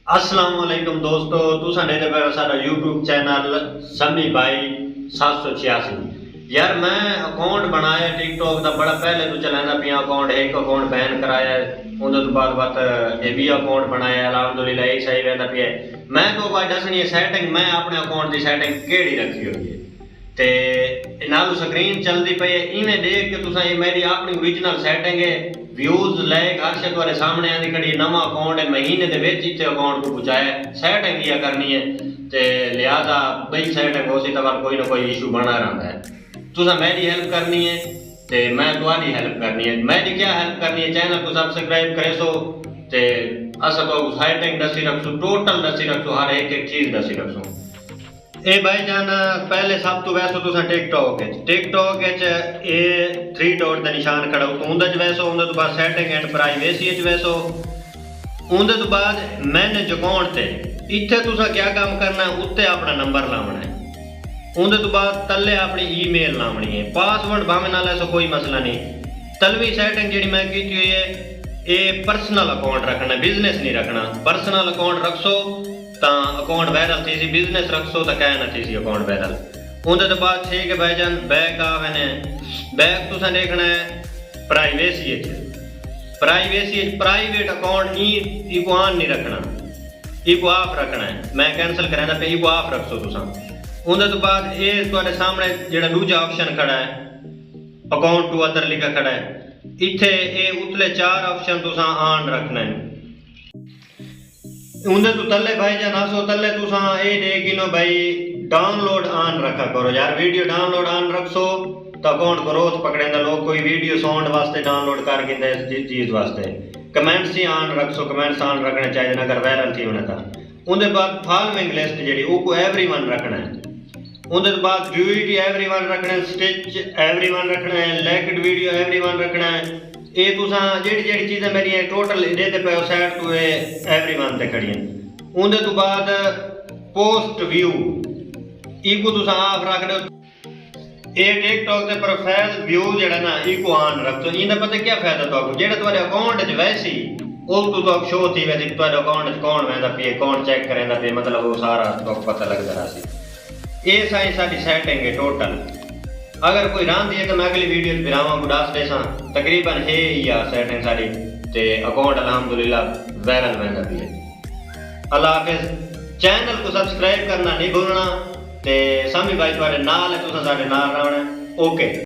अस्सलाम वालेकुम दोस्तों, तुसा ने पे सारा यूट्यूब चैनल समी भाई 786। यार मैं अकाउंट बनाया टिकटॉक का बड़ा पहले तो चलाना पिया अकाउंट, एक अकाउंट बैन कराया उन्हें तो बाद ये भी अकाउंट बनाया अलहमदुलिल्लाह यही सही रहता पिया। मैं तो भाई दसनी है सैटिंग मैं अपने अकाउंट की सैटिंग केड़ी रखी हुई है ते नालू स्क्रीन चलती पई है इन्हें देख के तुसा ये मेरी अपनी ओरिजिनल सैटिंग है व्यूज लाइक हर शे तुम्हारे सामने आंदी खड़ी नवा अकाउंट है महीने दे विच इत्थे अकाउंट को पहुंचाया सैटिंग किया करनी है ते लिहाजा बई सैटिंग हो सी तब कोई ना कोई इशू बना रहता है। तुसा मेरी हेल्प करनी है ते मैं तुम्हारी हेल्प करनी है। मेरी क्या हेल्प करनी है, चैनल को सब्सक्राइब करे सो ते असा तो सैटिंग दसी रखसू टोटल दसी रखसू हर एक एक चीज दसी रखसू। ए भाईजान पहले सब तो वैसो तुसा टिकटॉक ए 3 डॉट का निशान खड़ा उंदे च वैसो उंदे तो बाद सैटिंग एंड प्राइवेसी च वैसो उंदे तो बाद मैनेज अकाउंट ते इत्थे तुसा क्या काम करना है उत्ते अपना नंबर लावना है उंदे तो बाद तले अपनी ईमेल लावनी है पासवर्ड भावे ना ले सो कोई मसला नहीं। तलवी सैटिंग जी मैं की हुई है ये पर्सनल अकाउंट रखना बिजनेस नहीं रखना। पर्सनल अकाउंट रखसो तो अकाउंट वायरल थी सी बिजनेस रखसो तो कह ना थी सी अकाउंट वायरल। उनके तो बाद ठीक है भाईजान बैक आवे बैक तुसा देखना है privacy private account eco on नहीं रखना इको ऑफ रखना है। मैं कैंसल कराना पे इको ऑफ रखसो तुसा। उनके तो बाद ये तुम्हारे सामने जो दूजा ऑप्शन खड़ा है अकाउंट टू अदर लिखा खड़ा है इत्थे ये उतले 4 ऑप्शन तुसा ऑन रखना है। उन्हें तो तले भाई जान आसो तले तुसा ए देखिनो भाई डाउनलोड ऑन रखा करो यार वीडियो डाउनलोड ऑन रखसो तो अकाउंट ग्रोथ पकड़ेंगे लोग कोई वीडियो साउंड वास्ते डाउनलोड कर गिंदे चीज वास्ते। कमेंट्स ही ऑन रखसो कमेंट्स ऑन रखने चाहिए अगर वायरल थी होने था। उनके बाद फॉलोइंग लिस्ट जी वो एवरीवन रखना है। उनके बाद ड्यूटी एवरीवन रखना है स्टिच एवरीवन रखना है लाइक्ड वीडियो एवरीवन रखना है। ये तुसा जेड़ी जेड़ी चीज़ें मेरी टोटल देते पे साइड टू एवरीवन ते खड़ी हैं। उनके तो बाद पोस्ट व्यू इको तुसा ऑफ रख दो। ये टिकटॉक के प्रोफाइल व्यू जेड़ा ना इको ऑन रख दो। इनका पता क्या फायदा तो जेड़ा तुम्हारे अकाउंट च वैसी वो तो शो थी वैसे तुम्हारे अकाउंट च कौन वैंदा पे कौन चेक करेंदा पे मतलब वो सारा तो पता लगता रहा सी। ये सारी सेटिंग है टोटल। अगर कोई रांधी है तो मैं अगली वीडियो फिरावा गुडास देसा तकरीबन है या सेटिंग सारी ते अकाउंट अलहमदुलिल्लाह वायरल वैंदा भी है। अल्लाह हाफिज। चैनल को सब्सक्राइब करना नहीं भूलना ते समी भाई तुम्हारे नाल है तुसा साडे नाल रहना। ओके।